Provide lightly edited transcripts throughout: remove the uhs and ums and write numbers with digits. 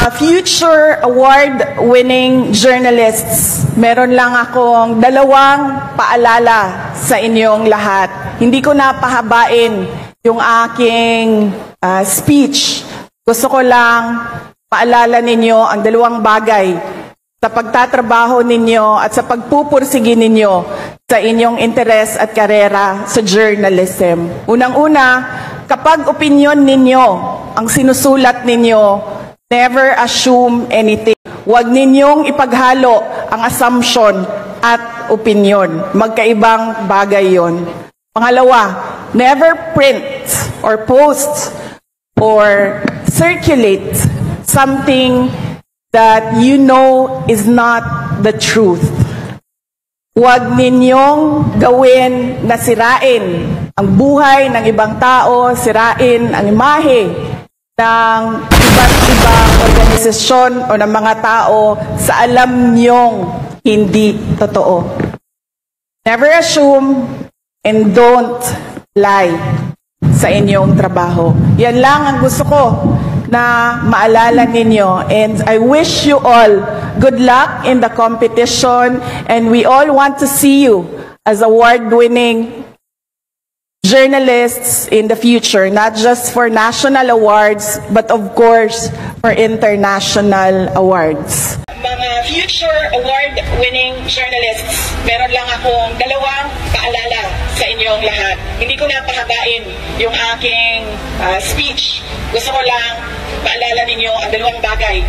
Future award-winning journalists, meron lang akong dalawang paalala sa inyong lahat. Hindi ko na pahabain yung aking speech. Gusto ko lang paalala ninyo ang dalawang bagay sa pagtatrabaho ninyo at sa pagpupursige ninyo sa inyong interes at karera sa journalism. Unang-una, kapag opinyon ninyo ang sinusulat ninyo, never assume anything. Huwag ninyong ipaghalo ang assumption at opinion. Magkaibang bagay yon. Pangalawa, never print or post or circulate something that you know is not the truth. Huwag ninyong gawin na sirain ang buhay ng ibang tao, sirain ang imahe ng iba't ibang organisasyon o ng mga tao sa alam niyong hindi totoo. Never assume and don't lie sa inyong trabaho. Yan lang ang gusto ko na maalala ninyo. And I wish you all good luck in the competition, and we all want to see you as award-winning journalists in the future, not just for national awards, but of course, for international awards. Mga future award-winning journalists, meron lang akong dalawang paalala sa inyong lahat. Hindi ko na pahabain yung aking speech. Gusto ko lang paalala ninyo ang dalawang bagay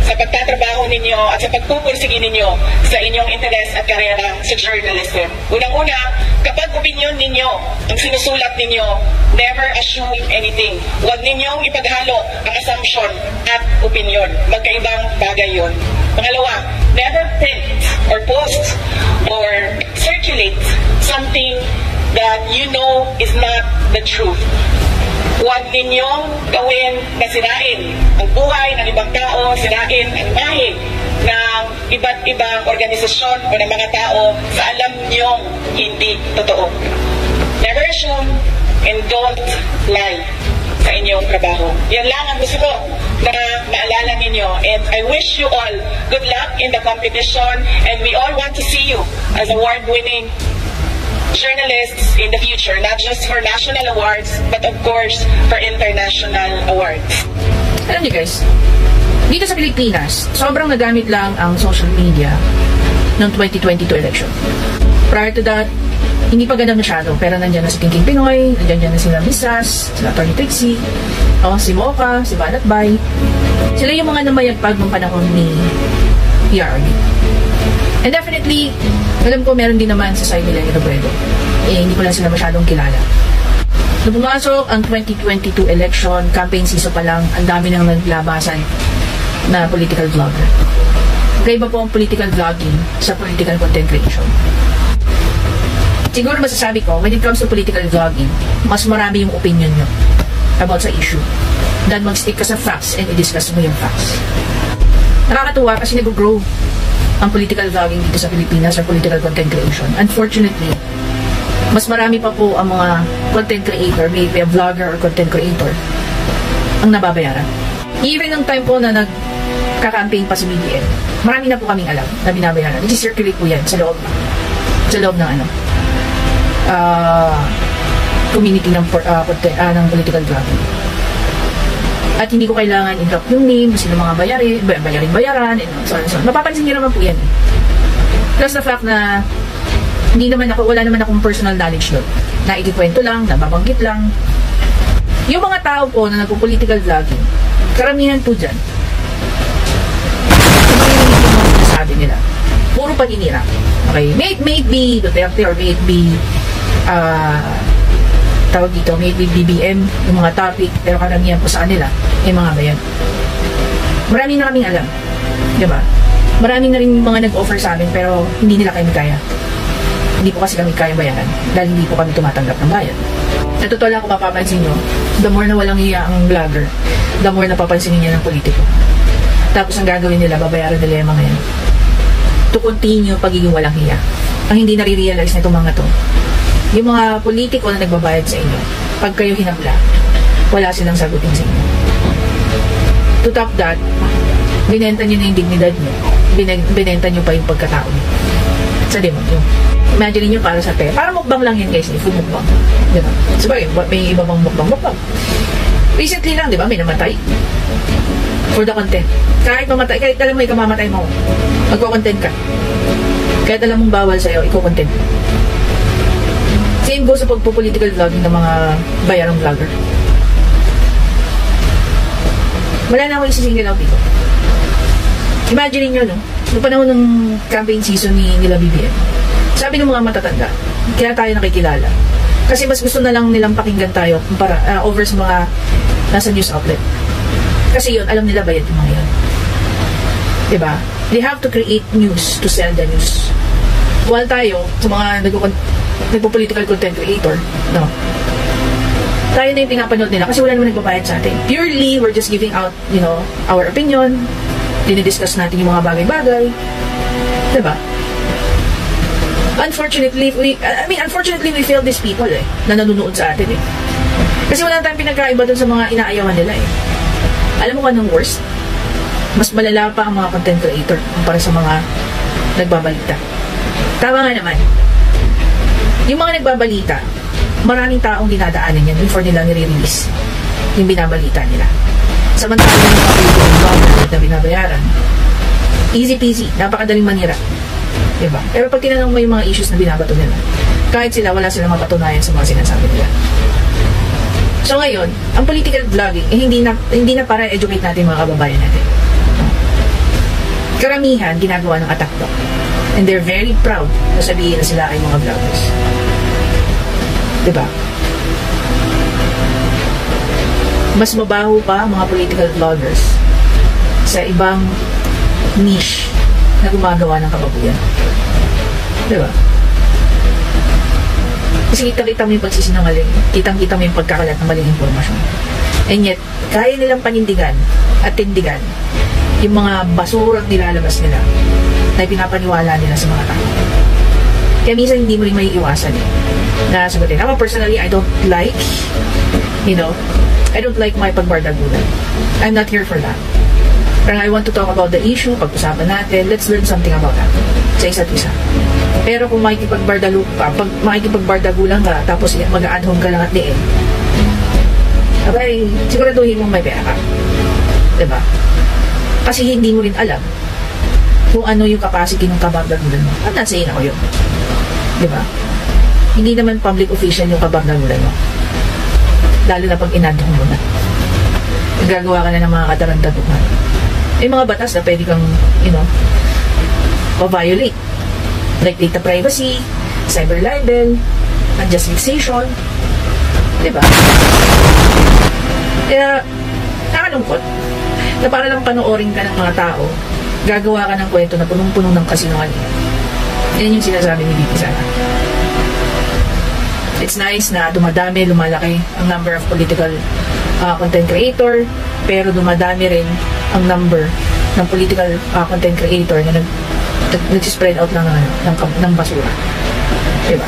sa pagtatrabaho ninyo at sa pagpupursige ninyo sa inyong interes at karera sa journalism. Unang-una, kapag opinion ninyo ang sinusulat ninyo, never assume anything. Huwag ninyong ipaghalo ang assumption at opinion. Magkaibang bagay yun. Pangalawa, never print or post or circulate something that you know is not the truth. Huwag ninyong gawin na sirain ang buhay ng ibang tao, sirain ang imahe ng iba't ibang organisasyon o ng mga tao sa alam niyong hindi totoo. Never assume and don't lie sa inyong trabaho. Yan lang ang gusto ko na maalala ninyo. And I wish you all good luck in the competition, and we all want to see you as award-winning journalists in the future, not just for national awards, but of course, for international awards. Alam niyo guys, dito sa Pilipinas, sobrang nagamit lang ang social media ng 2022 election. Prior to that, hindi pa ganun masyado, pero nandiyan na si King Pinoy, nandiyan na sila Misas, sila Atty. Trixie, si Mocha, si Banat Bay. Sila yung mga namayagpag ng panahon ni PRRD. And definitely, alam ko meron din naman sa side nila ni Robredo. Hindi ko lang sila masyadong kilala. Nung pumasok ang 2022 election, campaign season pa lang, ang dami nang naglabasan na political vlogger. Kaiba po ang political vlogging sa political content creation. Siguro masasabi ko, when it comes to political vlogging, mas marami yung opinion nyo about sa issue than mag-stick ka sa facts and i-discuss mo yung facts. Nakakatuwa kasi nag-grow ang political vlogging dito sa Pilipinas or political content creation. Unfortunately, mas marami pa po ang mga content creator, maybe a vlogger or content creator, ang nababayaran. Even ng time po na nagka-campaign pa sa BBM, marami na po kaming alam na binabayaran. I-circulate po yan sa loob ng community ng political vlogging. At hindi ko kailangan i-drop yung name, sino mga bayaran, and so on. Mapapansin niyo naman po yan. Plus the fact na wala naman akong personal knowledge doon. Na ikikwento lang, nababanggit lang. Yung mga tao po na nagpo-political vlogging, karamihan po dyan, yung sabi nila, puro paninira. Okay? May it be Duterte or may it be tawag dito, may BBM, yung mga topic, pero karamihan po sa kanila, yung mga bayan. Marami na kaming alam. Diba? Marami na rin mga nag-offer sa amin, pero hindi nila kami kaya. Hindi po kasi kami kaya bayaran, dahil hindi po kami tumatanggap ng bayan. Sa totoo lang, kung mapapansin nyo, the more na walang hiya ang vlogger, the more napapansinin niya ng politiko. Tapos ang gagawin nila, babayaran nila yung mga yan. To continue pagiging walang hiya. Ang hindi nare-realize na itong mga to, yung mga politiko na nagbabayad sa inyo, pag kayo hinabla, wala silang sagutin sa inyo. To top that, Binenta nyo na yung dignidad nyo. Binenta nyo pa yung pagkatao nyo sa demonyo. Imagine nyo para sa pera. Para mukbang lang yan guys, food mukbang. Diba? Sabagay, may iba bang mukbang. Recently lang, di ba, may namatay. For the content. Kahit mamatay, kahit alam mo ikamamatay mo, magko-content ka. Kahit alam mong bawal sa'yo, iko-content. Same goes sa pagpo-political vlogging ng mga bayarang vlogger. Wala na akong isisingle out dito. Imagine nyo, no? Noong panahon ng campaign season nila BBM, sabi ng mga matatanda, kaya tayo nakikilala. Kasi mas gusto na lang nilang pakinggan tayo para, over sa mga nasa news outlet. Kasi yun, alam nila bayad yung mga yun. Diba? They have to create news to sell the news. While tayo, sa mga nagpo-political content creator, no? Tayo na yung pinapanood nila kasi wala naman nagbabayad sa atin. Purely, we're just giving out, you know, our opinion. Dinidiscuss natin yung mga bagay-bagay. Diba? Unfortunately, we fail these people na nanonood sa atin Kasi wala tayong pinagkaiba dun sa mga inaayawan nila Alam mo kung anong worst? Mas malala pa ang mga content creator para sa mga nagbabalita. Tama nga naman. Yung mga nagbabalita, maraming taong dinadaanan yan before nila nire-release yung binabalita nila. Samantalang yung mga political na binabayaran, easy peasy, napakadaling manira. Diba? Pero pag tinanong mo yung mga issues na binabato nila, kahit sila, wala silang mapatunayan sa mga sinasabi nila. So ngayon, ang political vlogging, hindi na para educate natin mga kababayan natin. Karamihan, ginagawa ng attack dog. And they're very proud na sabihin na sila ay mga vloggers. Diba? Mas mabaho pa mga political vloggers sa ibang niche na gumagawa ng kababuyan. Diba? Kasi kita-kita mo yung pagsisinungaling, kitang-kita mo yung pagkakalat ng maling impormasyon. And yet, kaya nilang panindigan at tindigan yung mga basurang nilalabas nila na pinapaniwala nila sa mga tao. Kaya minsan hindi mo rin may iwasan na sagutin. Ako personally, I don't like my pagbardagulan. I'm not here for that. Pero I want to talk about the issue, pag-usapan natin, let's learn something about that sa isa't isa. Pero kung makikipagbardagulan ka, tapos mag-a-ad home ka lang at diin, abay, siguraduhin mong may pera ka. Diba? Kasi hindi mo rin alam kung ano yung capacity ng kabardagulan mo. I'm not saying ako yun. Diba? Hindi naman public official yung kabardagulan mo. Lalo na pag in-ad home mo na. Gagawa ka na ng mga katarantaduhan. May mga batas na pwede kang, ma-violate. Like data privacy, cyber libel, unjust vexation. Diba? Kaya, nakalungkot na para lang panoorin ka ng mga tao, gagawa ka ng kwento na punong-puno ng kasinungaling. Yan yung sinasabi ni Vicky Sara. It's nice na dumadami, lumalaki ang number of political content creator, pero dumadami rin ang number ng political content creator na nag-spread out ng basura. Diba?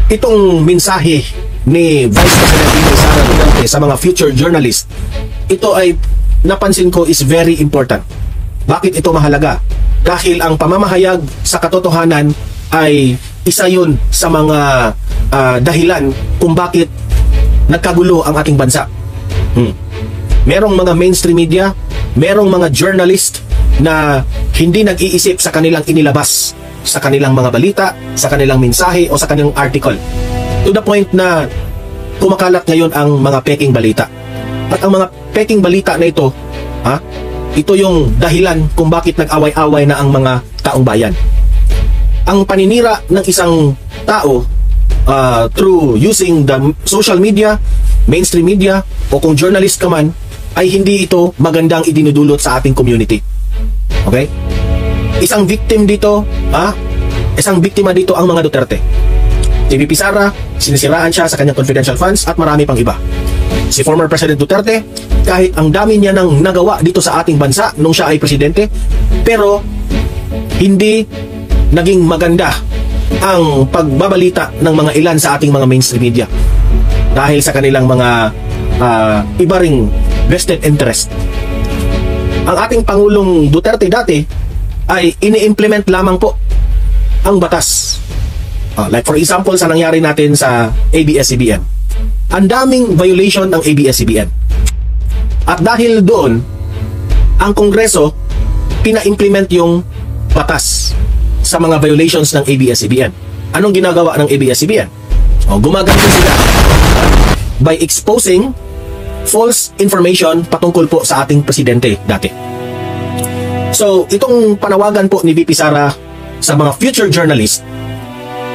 Itong mensahe ni Vice President Vicky Sara Duterte sa mga future journalists, ito ay napansin ko is very important. Bakit ito mahalaga? Dahil ang pamamahayag sa katotohanan ay isa yun sa mga dahilan kung bakit nagkagulo ang ating bansa. Merong mga mainstream media, merong mga journalist na hindi nag-iisip sa kanilang inilabas, sa kanilang mga balita, sa kanilang mensahe o sa kanilang article. To the point na kumakalat ngayon ang mga peking balita. At ang mga peking balita na ito, ito yung dahilan kung bakit nag-away-away na ang mga taong bayan. Ang paninira ng isang tao through using the social media, mainstream media, o kung journalist ka man, ay hindi ito magandang idinudulot sa ating community. Okay? Isang victim dito, isang biktima dito ang mga Duterte. Si VP Sara, sinisiraan siya sa kanyang confidential funds at marami pang iba. Si former President Duterte, kahit ang dami niya nang nagawa dito sa ating bansa nung siya ay presidente, pero hindi naging maganda ang pagbabalita ng mga ilan sa ating mga mainstream media dahil sa kanilang mga iba ring vested interest. ang ating Pangulong Duterte dati ay ini-implement lamang po ang batas. Like for example, sa nangyari natin sa ABS-CBN. Ang daming violation ng ABS-CBN. At dahil doon, ang Kongreso pina-implement yung batas sa mga violations ng ABS-CBN. Anong ginagawa ng ABS-CBN? Gumagamit sila by exposing false information patungkol po sa ating presidente dati. So, itong panawagan po ni VP Sara sa mga future journalist,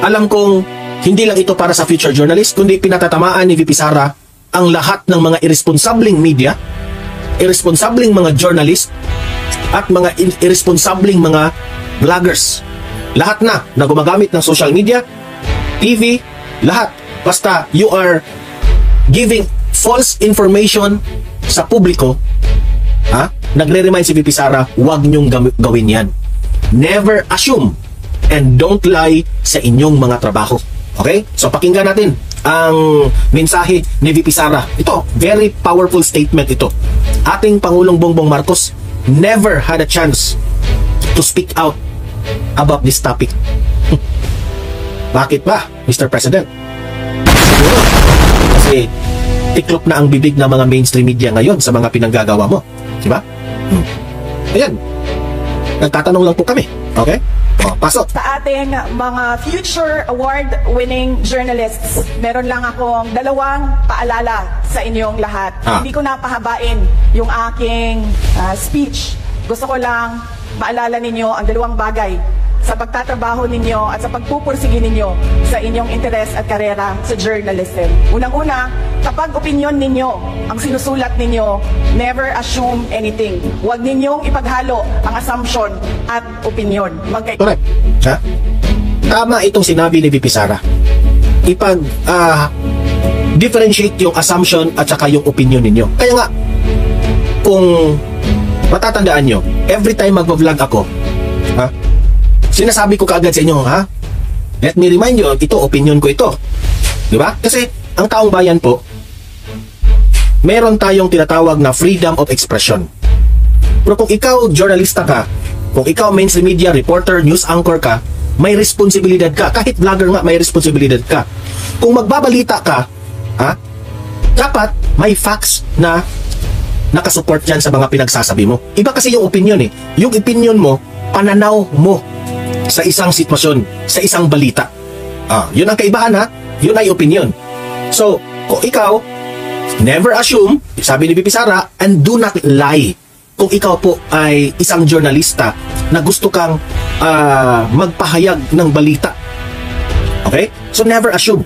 alam kong hindi lang ito para sa future journalist, kundi pinatatamaan ni VP Sara ang lahat ng mga irresponsibleng media, irresponsibleng mga journalist, at mga irresponsibleng mga vloggers. Lahat na gumagamit ng social media, TV, lahat. Basta you are giving false information sa publiko, nagre-remind si VP Sara, huwag niyong gawin yan. Never assume and don't lie sa inyong mga trabaho. Okay? So pakinggan natin ang mensahe ni VP Sara. Ito, very powerful statement ito. Ating Pangulong Bongbong Marcos never had a chance to speak out about this topic. Bakit ba, Mr. President? Siguro, kasi tiklop na ang bibig ng mga mainstream media ngayon sa mga pinanggagawa mo. Diba? Ayan. Nagtatanong lang po kami. Okay? Pasok. Sa ating mga future award-winning journalists, meron lang akong dalawang paalala sa inyong lahat. Hindi ko na pahabain yung aking speech. Gusto ko lang maalala ninyo ang dalawang bagay sa pagtatrabaho ninyo at sa pagpupursige ninyo sa inyong interes at karera sa journalism. Unang-una, kapag opinion ninyo ang sinusulat ninyo, never assume anything. Huwag ninyong ipaghalo ang assumption at opinion. Correct. Tama itong sinabi ni VP Sara. Differentiate yung assumption at saka yung opinion ninyo. Kaya nga, kung matatandaan nyo, every time mag-vlog ako, sinasabi ko kaagad sa inyo, let me remind you, ito, opinion ko ito. Diba? Kasi, ang taong bayan po, meron tayong tinatawag na freedom of expression. Pero kung ikaw, journalista ka, kung ikaw, mainstream media, reporter, news anchor ka, may responsibilidad ka. Kahit vlogger nga, may responsibilidad ka. Kung magbabalita ka, dapat may facts na nakasupport yan sa mga pinagsasabi mo. Iba kasi yung opinion eh. Yung opinion mo, pananaw mo sa isang sitwasyon, sa isang balita. Yun ang kaibahan Yun ay opinion. So, kung ikaw, never assume, sabi ni VP Sara, and do not lie. Kung ikaw po ay isang journalista na gusto kang magpahayag ng balita. Okay? So, never assume.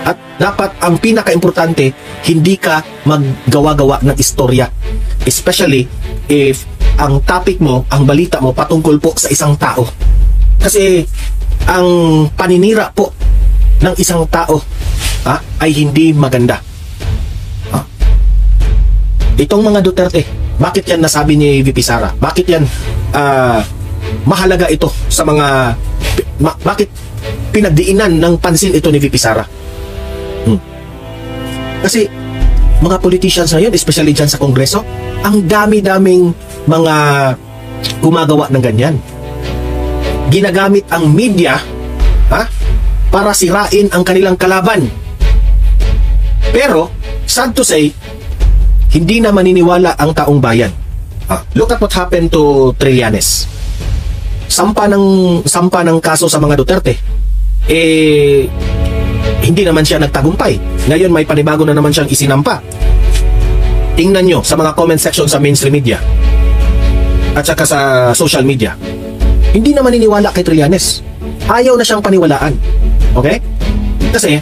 At dapat ang pinaka-importante, hindi ka maggawa-gawa ng istorya. Especially if ang topic mo, ang balita mo patungkol po sa isang tao. Kasi ang paninira po ng isang tao ay hindi maganda. Itong mga Duterte, bakit yan nasabi ni VP Sara? Bakit yan mahalaga ito sa mga bakit pinagdiinan ng pansin ito ni VP Sara? Kasi mga politicians ngayon, especially dyan sa Kongreso, ang dami-daming mga gumagawa ng ganyan. Ginagamit ang media para sirain ang kanilang kalaban. Pero, sad to say, hindi na maniniwala ang taong bayan. Look at what happened to Trillanes. Sampa ng kaso sa mga Duterte. Hindi naman siya nagtagumpay. Ngayon may panibago na naman siyang isinampa. Tingnan nyo sa mga comment section sa mainstream media at saka sa social media. Hindi na maniniwala kay Trillanes. Ayaw na siyang paniwalaan. Okay? Kasi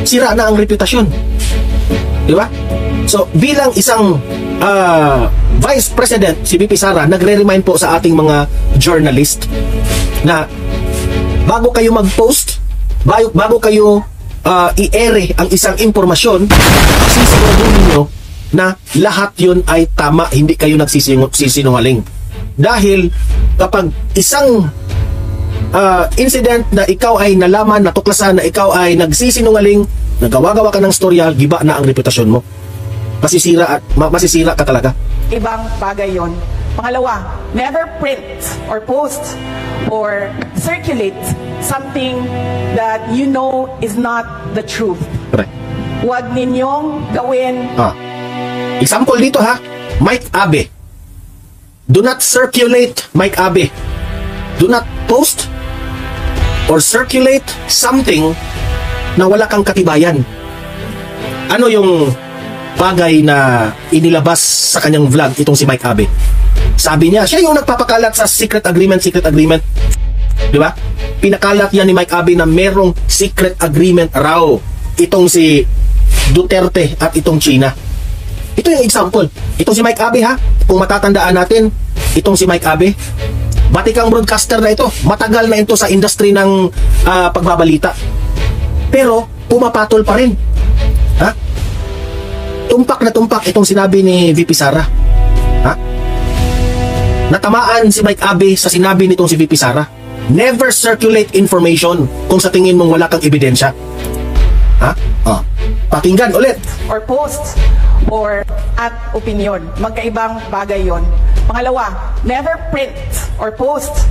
sira na ang reputasyon. Diba? So bilang isang Vice President, si VP Sara, nagre-remind po sa ating mga journalist na bago kayo mag-post, bago kayo i-ere ang isang impormasyon, sisiguraduhin niyo na lahat yun ay tama, hindi kayo nagsisinungaling. Dahil kapag isang incident na ikaw ay nalaman, natuklasan na ikaw ay nagsisinungaling, nagawa-gawa ka ng storya, giba na ang reputasyon mo. Masisira ka talaga. ibang bagay yon. Pangalawa, never print or post or circulate something that you know is not the truth. Correct. Huwag ninyong gawin. Example dito ha, Mike Abe. Do not circulate Mike Abe. Do not post or circulate something na wala kang katibayan. Ano yung bagay na inilabas sa kanyang vlog itong si Mike Abe? Sabi niya, siya yung nagpapakalat sa secret agreement. Di ba? Pinakalat niya ni Mike Abe na merong secret agreement raw itong si Duterte at itong China. Ito yung example. Itong si Mike Abe ha, kung matatandaan natin, itong si Mike Abe, batikang broadcaster na ito. Matagal na ito sa industry ng pagbabalita. Pero, pumapatol pa rin. Ha? Tumpak na tumpak itong sinabi ni VP Sara. Ha? Natamaan si Mike Abe sa sinabi nitong si VP Sara. Never circulate information kung sa tingin mong wala kang ebidensya. Ha? Pakinggan ulit. Or post or at opinion. Magkaibang bagay yon. Pangalawa, never print or post.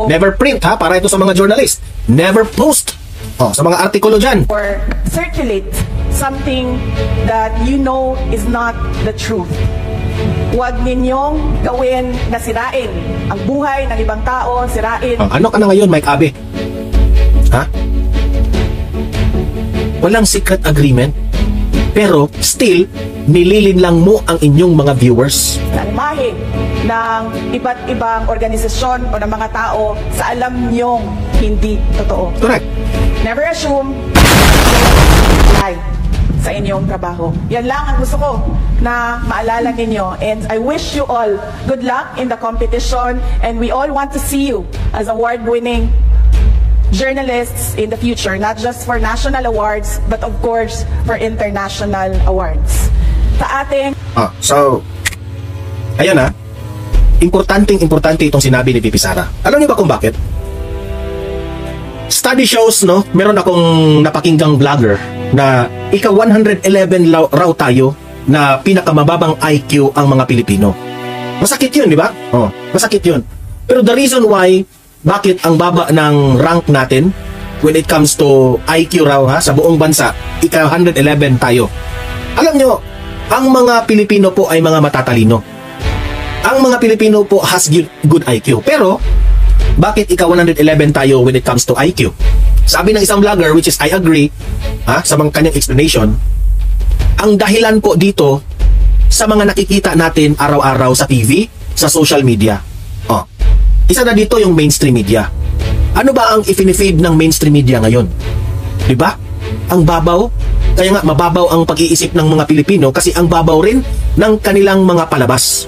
Never print ha, para ito sa mga journalist. Never post. Sa mga artikulo dyan. Or circulate something that you know is not the truth. Huwag ninyong gawin na sirain ang buhay ng ibang tao, sirain. Ano ka na ngayon, Mike Abe? Ha? Walang secret agreement, pero still, nililin lang mo ang inyong mga viewers. Sa imahe ng iba't ibang organisasyon o ng mga tao sa alam nyong hindi totoo. Correct. Never assume lie sa inyong trabaho. Yan lang ang gusto ko na maalala ninyo. And I wish you all good luck in the competition, and we all want to see you as award-winning journalists in the future, not just for national awards, but of course for international awards. Sa ating... So, ayan ha, importante itong sinabi ni VP Sara. Alam niyo ba kung bakit? Study shows, no, meron akong napakinggang vlogger na ika-111 raw tayo na pinakamababang IQ ang mga Pilipino. Masakit yun, di ba? Masakit yun. Pero the reason why, bakit ang baba ng rank natin when it comes to IQ raw ha, sa buong bansa, ika-111 tayo. Alam nyo, ang mga Pilipino po ay mga matatalino. Ang mga Pilipino po has good IQ. Pero, bakit ika-111 tayo when it comes to IQ? Sabi ng isang vlogger, which is I agree, sa mga kanyang explanation, ang dahilan po dito sa mga nakikita natin araw-araw sa TV, sa social media. Isa na dito yung mainstream media. Ano ba ang ifinifeed ng mainstream media ngayon? Diba? Ang babaw. Kaya nga, mababaw ang pag-iisip ng mga Pilipino kasi ang babaw rin ng kanilang mga palabas.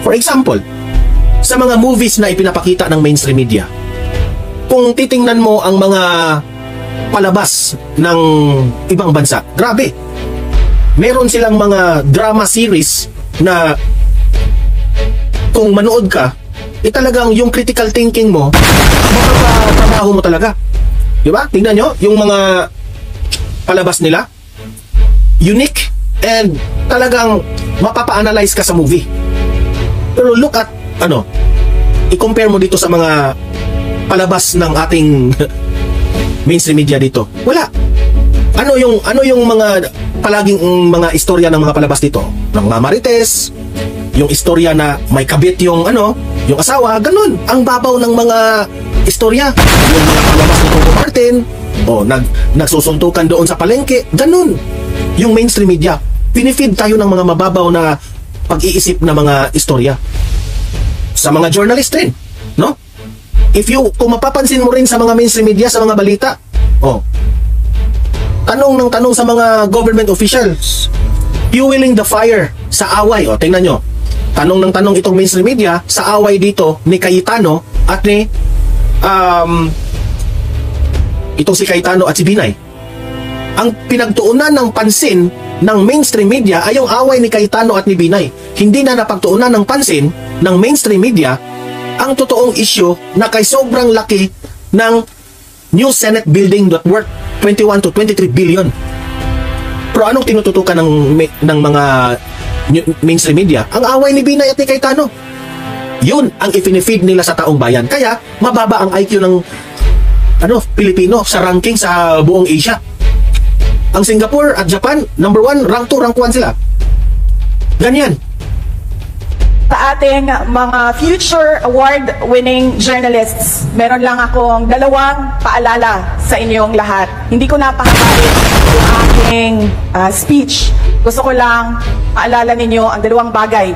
For example, sa mga movies na ipinapakita ng mainstream media, kung titingnan mo ang mga palabas ng ibang bansa, grabe. Meron silang mga drama series na kung manood ka, talagang yung critical thinking mo, makatrabaho mo talaga. Diba? Tingnan nyo, yung mga palabas nila, unique, and talagang mapapa-analyze ka sa movie. Pero look at, i-compare mo dito sa mga palabas ng ating mainstream media dito. Wala. Ano yung mga palaging mga istorya ng mga palabas dito? Ng mga marites, yung istorya na may kabit yung yung asawa, ganun. Ang babaw ng mga istorya. Yung mga palabas ni Coco Martin, nagsusuntukan doon sa palengke, ganun. Yung mainstream media, pinifeed tayo ng mga mababaw na pag-iisip na mga istorya. Sa mga journalist rin, no? Kung mapapansin mo rin sa mga mainstream media, sa mga balita, tanong ng tanong sa mga government officials, fueling the fire sa away. Tingnan nyo, tanong ng tanong itong mainstream media sa away dito ni Cayetano at ni itong si Cayetano at si Binay. Ang pinagtuunan ng pansin ng mainstream media ay yung away ni Cayetano at ni Binay. Hindi na napagtuunan ng pansin ng mainstream media ang totoong issue na kay sobrang laki ng new Senate building that worth 21 to 23 billion. Pero anong tinututukan ng mga mainstream media, ang away ni Binay at ni Cayetano. Yun ang ifinifeed nila sa taong bayan. Kaya, mababa ang IQ ng Pilipino sa ranking sa buong Asia. Ang Singapore at Japan, number 1, rank 2, rank 1 sila. Ganyan. Sa ating mga future award-winning journalists, meron lang akong dalawang paalala sa inyong lahat. Hindi ko napahabain yung aking speech. Gusto ko lang paalala ninyo ang dalawang bagay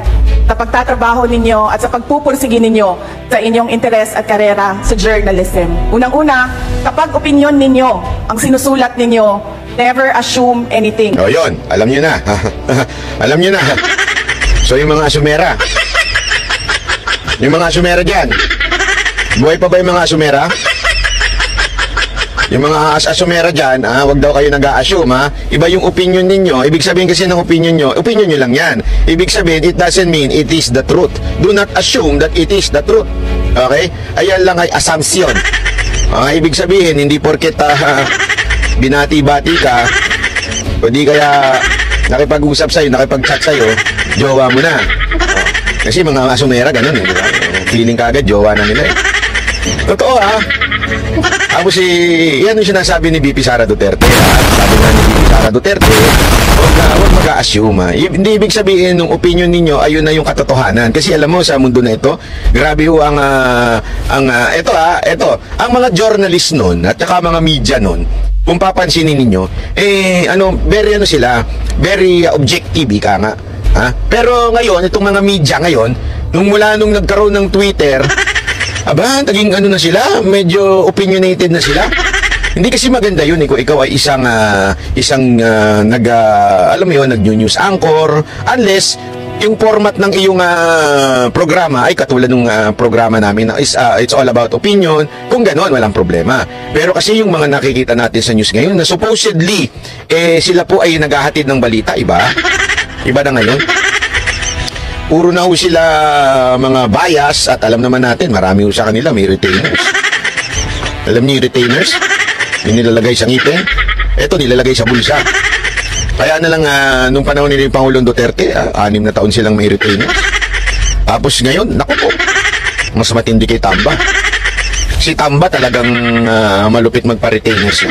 sa pagtatrabaho ninyo at sa pagpupursige ninyo sa inyong interes at karera sa journalism. Unang-una, kapag opinion ninyo ang sinusulat ninyo, never assume anything. O yun, alam nyo na. Alam nyo na. So yung mga asumera, dyan, buhay pa ba yung mga asumera? Yung mga asumera dyan, wag daw kayo nag-a-assume, ha? Iba yung opinion ninyo. Ibig sabihin kasi ng opinion nyo lang yan. Ibig sabihin, it doesn't mean it is the truth. Do not assume that it is the truth. Okay? Ayan lang ay assumption. Ibig sabihin, hindi porket binati-bati ka, o di kaya nakipag-usap sa'yo, nakipag-chat sa'yo, jowa mo na. Kasi mga asumera, ganun eh, di ba? Feeling ka agad, jowa na nila eh. Totoo Tapos yan yung sinasabi ni BP Sara Duterte. Sabi nga ni BP Sara Duterte, huwag mag-a-assume. Hindi ibig sabihin ng opinion ninyo, ayun na yung katotohanan. Kasi alam mo, sa mundo na ito, grabe ho ang mga journalist nun, at saka mga media nun, kung papansinin ninyo, very objective, ika nga. Pero ngayon, itong mga media ngayon, nung nagkaroon ng Twitter, naging na sila, medyo opinionated na sila. Hindi kasi maganda yun kung ikaw ay isang nag-news anchor, unless yung format ng iyong programa ay katulad ng programa namin na it's all about opinion. Kung gano'n, walang problema. Pero kasi yung mga nakikita natin sa news ngayon na supposedly sila po ay naghahatid ng balita, iba na ngayon. Puro na ho sila mga bias, at alam naman natin, marami ho sa kanila may retainers. Alam niyo yung retainers? Yung nilalagay sa ngipin? Ito, nilalagay sa bulsa. Kaya na lang, nung panahon ni Pangulong Duterte, 6 na taon silang may retainers. Tapos ngayon, naku po, mas matindi kay Tamba. Si Tamba talagang malupit magpa-retainers.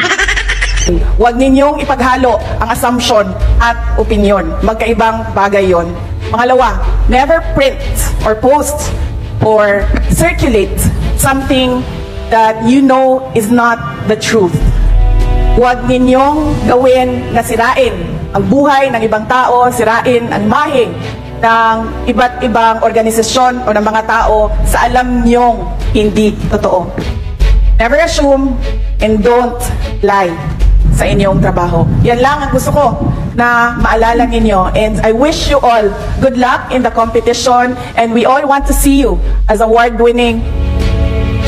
Huwag ninyong ipaghalo ang assumption at opinion. Magkaibang bagay yon. Pangalawa, never print or post or circulate something that you know is not the truth. Huwag ninyong gawin na sirain ang buhay ng ibang tao, sirain ang imahe ng iba't ibang organisasyon o ng mga tao sa alam niyong hindi totoo. Never assume and don't lie sa inyong trabaho. Yan lang ang gusto ko na maalala ninyo. And I wish you all good luck in the competition, and we all want to see you as award-winning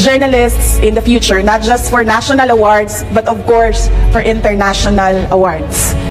journalists in the future, not just for national awards, but of course for international awards.